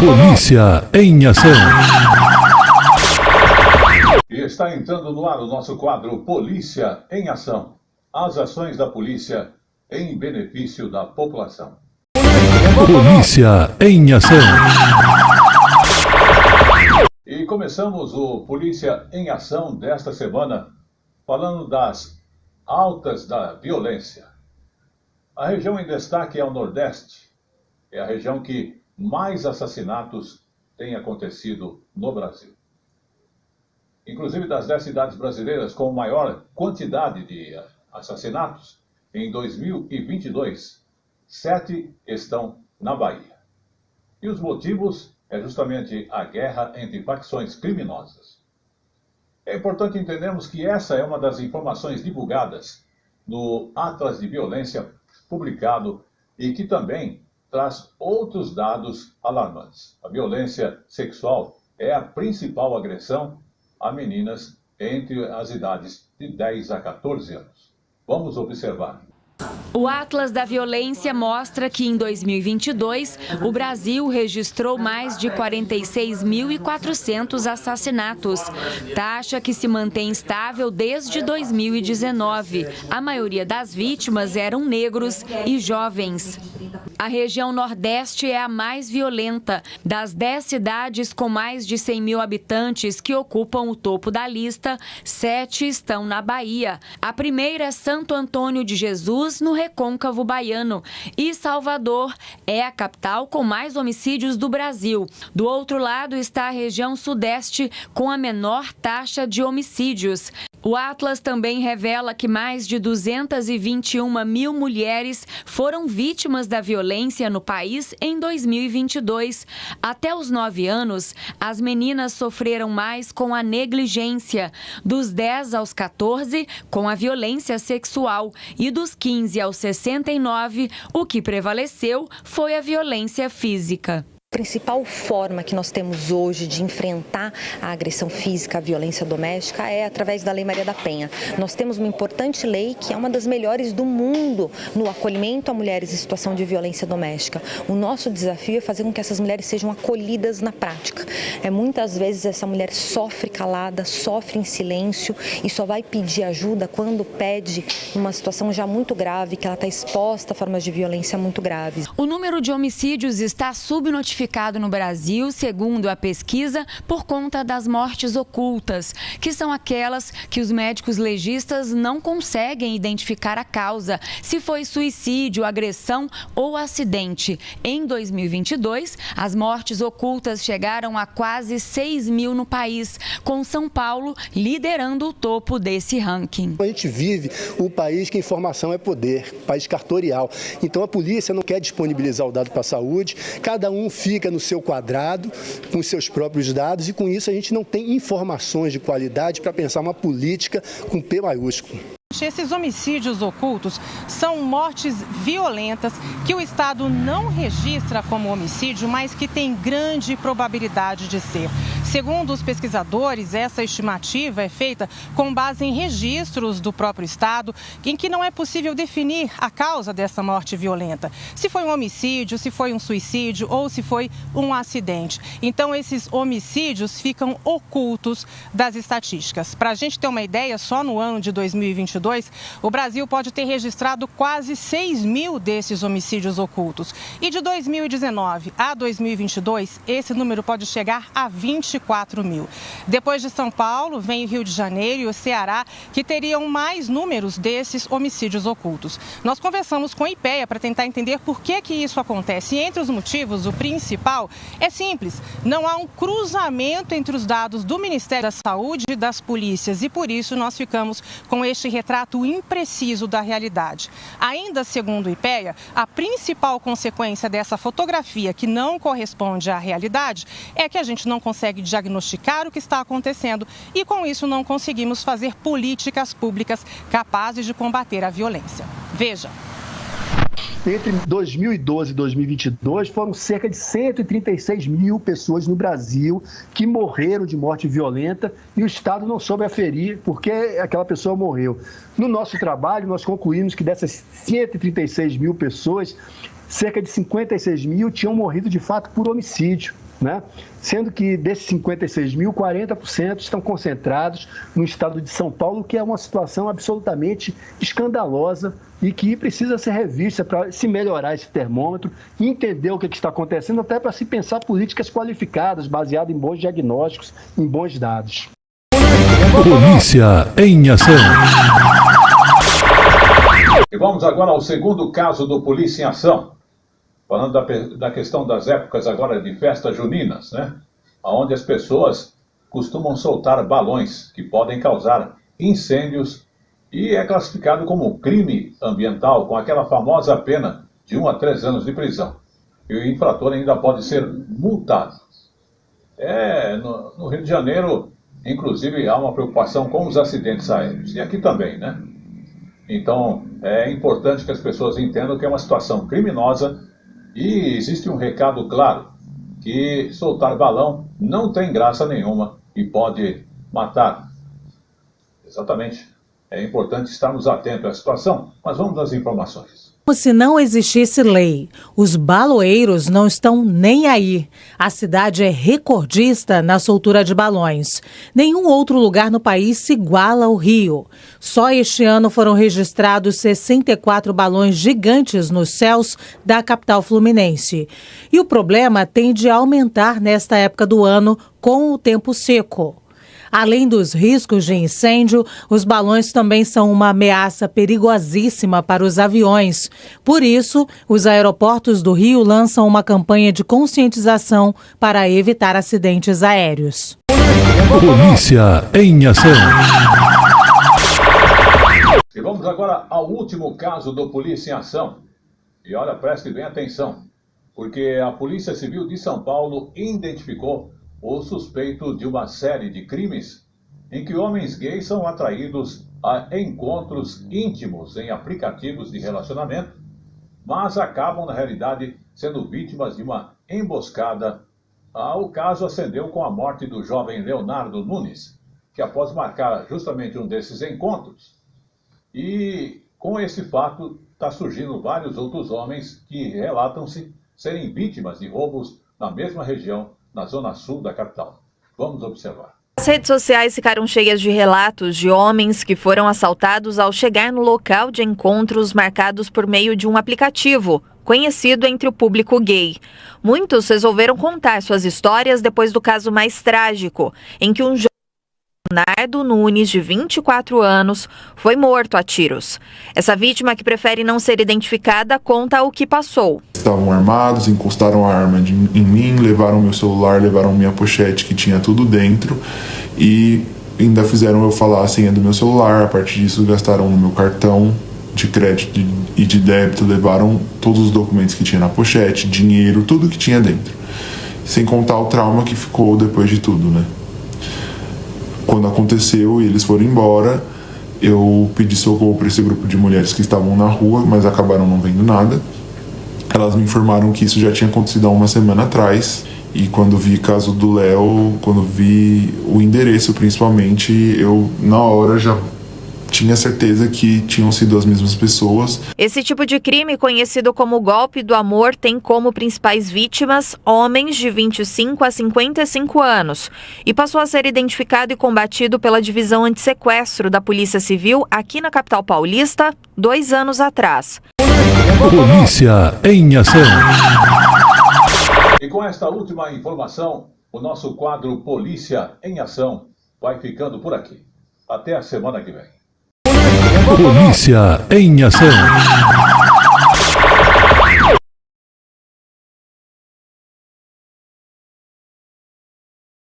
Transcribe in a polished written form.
Polícia em ação. E está entrando no ar o nosso quadro Polícia em Ação. As ações da polícia em benefício da população. Polícia em ação. E começamos o Polícia em Ação desta semana falando das altas da violência. A região em destaque é o Nordeste. É a região que mais assassinatos tem acontecido no Brasil. Inclusive das 10 cidades brasileiras com maior quantidade de assassinatos, em 2022, 7 estão na Bahia. E os motivos é justamente a guerra entre facções criminosas. É importante entendermos que essa é uma das informações divulgadas no Atlas de Violência publicado e que também traz outros dados alarmantes. A violência sexual é a principal agressão a meninas entre as idades de 10 a 14 anos. Vamos observar. O Atlas da Violência mostra que em 2022, o Brasil registrou mais de 46.400 assassinatos, taxa que se mantém estável desde 2019. A maioria das vítimas eram negros e jovens. A região Nordeste é a mais violenta. Das 10 cidades com mais de 100 mil habitantes que ocupam o topo da lista, 7 estão na Bahia. A primeira é Santo Antônio de Jesus, no Recôncavo Baiano. E Salvador é a capital com mais homicídios do Brasil. Do outro lado está a região Sudeste, com a menor taxa de homicídios. O Atlas também revela que mais de 221 mil mulheres foram vítimas da violência no país em 2022. Até os 9 anos, as meninas sofreram mais com a negligência. Dos 10 aos 14, com a violência sexual. E dos 15 aos 69, o que prevaleceu foi a violência física. A principal forma que nós temos hoje de enfrentar a agressão física, a violência doméstica, é através da Lei Maria da Penha. Nós temos uma importante lei que é uma das melhores do mundo no acolhimento a mulheres em situação de violência doméstica. O nosso desafio é fazer com que essas mulheres sejam acolhidas na prática. Muitas vezes essa mulher sofre calada, sofre em silêncio e só vai pedir ajuda quando pede uma situação já muito grave, que ela está exposta a formas de violência muito graves. O número de homicídios está subnotificado no Brasil, segundo a pesquisa, por conta das mortes ocultas, que são aquelas que os médicos legistas não conseguem identificar a causa, se foi suicídio, agressão ou acidente. Em 2022, as mortes ocultas chegaram a quase 6 mil no país, com São Paulo liderando o topo desse ranking. A gente vive um país que informação é poder, país cartorial. Então a polícia não quer disponibilizar o dado para a saúde, cada um fica no seu quadrado, com os seus próprios dados, e com isso a gente não tem informações de qualidade para pensar uma política com P maiúsculo. Esses homicídios ocultos são mortes violentas que o Estado não registra como homicídio, mas que tem grande probabilidade de ser. Segundo os pesquisadores, essa estimativa é feita com base em registros do próprio Estado, em que não é possível definir a causa dessa morte violenta. Se foi um homicídio, se foi um suicídio ou se foi um acidente. Então, esses homicídios ficam ocultos das estatísticas. Para a gente ter uma ideia, só no ano de 2022, o Brasil pode ter registrado quase 6 mil desses homicídios ocultos. E de 2019 a 2022, esse número pode chegar a 24 mil. Depois de São Paulo, vem o Rio de Janeiro e o Ceará, que teriam mais números desses homicídios ocultos. Nós conversamos com o IPEA para tentar entender por que isso acontece. E entre os motivos, o principal é simples: não há um cruzamento entre os dados do Ministério da Saúde e das polícias. E por isso nós ficamos com este retrato impreciso da realidade. Ainda segundo o IPEA, a principal consequência dessa fotografia que não corresponde à realidade é que a gente não consegue diagnosticar o que está acontecendo e, com isso, não conseguimos fazer políticas públicas capazes de combater a violência. Veja. Entre 2012 e 2022, foram cerca de 136 mil pessoas no Brasil que morreram de morte violenta e o Estado não soube aferir porque aquela pessoa morreu. No nosso trabalho, nós concluímos que dessas 136 mil pessoas, cerca de 56 mil tinham morrido de fato por homicídio, né? Sendo que desses 56 mil, 40% estão concentrados no estado de São Paulo, que é uma situação absolutamente escandalosa e que precisa ser revista para se melhorar esse termômetro e entender o que está acontecendo, até para se pensar políticas qualificadas, baseadas em bons diagnósticos, em bons dados. Polícia em ação. E vamos agora ao segundo caso do Polícia em Ação. Falando da questão das épocas agora de festas juninas, né? Onde as pessoas costumam soltar balões que podem causar incêndios e é classificado como crime ambiental com aquela famosa pena de 1 a 3 anos de prisão. E o infrator ainda pode ser multado. No Rio de Janeiro, inclusive, há uma preocupação com os acidentes aéreos. E aqui também, né? Então, é importante que as pessoas entendam que é uma situação criminosa. E existe um recado claro, que soltar balão não tem graça nenhuma e pode matar. Exatamente. É importante estarmos atentos à situação, mas vamos às informações. Como se não existisse lei, os baloeiros não estão nem aí. A cidade é recordista na soltura de balões. Nenhum outro lugar no país se iguala ao Rio. Só este ano foram registrados 64 balões gigantes nos céus da capital fluminense. E o problema tende a aumentar nesta época do ano com o tempo seco. Além dos riscos de incêndio, os balões também são uma ameaça perigosíssima para os aviões. Por isso, os aeroportos do Rio lançam uma campanha de conscientização para evitar acidentes aéreos. Polícia em ação. E vamos agora ao último caso do Polícia em Ação. E olha, preste bem atenção, porque a Polícia Civil de São Paulo identificou o suspeito de uma série de crimes em que homens gays são atraídos a encontros íntimos em aplicativos de relacionamento, mas acabam, na realidade, sendo vítimas de uma emboscada. O caso ascendeu com a morte do jovem Leonardo Nunes, que após marcar justamente um desses encontros, e com esse fato está surgindo vários outros homens que relatam-se serem vítimas de roubos na mesma região, na zona sul da capital. Vamos observar. As redes sociais ficaram cheias de relatos de homens que foram assaltados ao chegar no local de encontros marcados por meio de um aplicativo, conhecido entre o público gay. Muitos resolveram contar suas histórias depois do caso mais trágico, em que um jovem Leonardo Nunes, de 24 anos, foi morto a tiros. Essa vítima, que prefere não ser identificada, conta o que passou. Estavam armados, encostaram a arma em mim, levaram meu celular, levaram minha pochete que tinha tudo dentro e ainda fizeram eu falar a senha do meu celular. A partir disso, gastaram no meu cartão de crédito e de débito, levaram todos os documentos que tinha na pochete, dinheiro, tudo que tinha dentro. Sem contar o trauma que ficou depois de tudo, né? Quando aconteceu e eles foram embora, eu pedi socorro para esse grupo de mulheres que estavam na rua, mas acabaram não vendo nada. Elas me informaram que isso já tinha acontecido há uma semana atrás. E quando vi o caso do Léo, quando vi o endereço principalmente, eu na hora já tinha certeza que tinham sido as mesmas pessoas. Esse tipo de crime, conhecido como golpe do amor, tem como principais vítimas homens de 25 a 55 anos e passou a ser identificado e combatido pela Divisão Antissequestro da Polícia Civil aqui na capital paulista 2 anos atrás. Polícia em ação. E com esta última informação, o nosso quadro Polícia em Ação vai ficando por aqui. Até a semana que vem. Polícia em ação.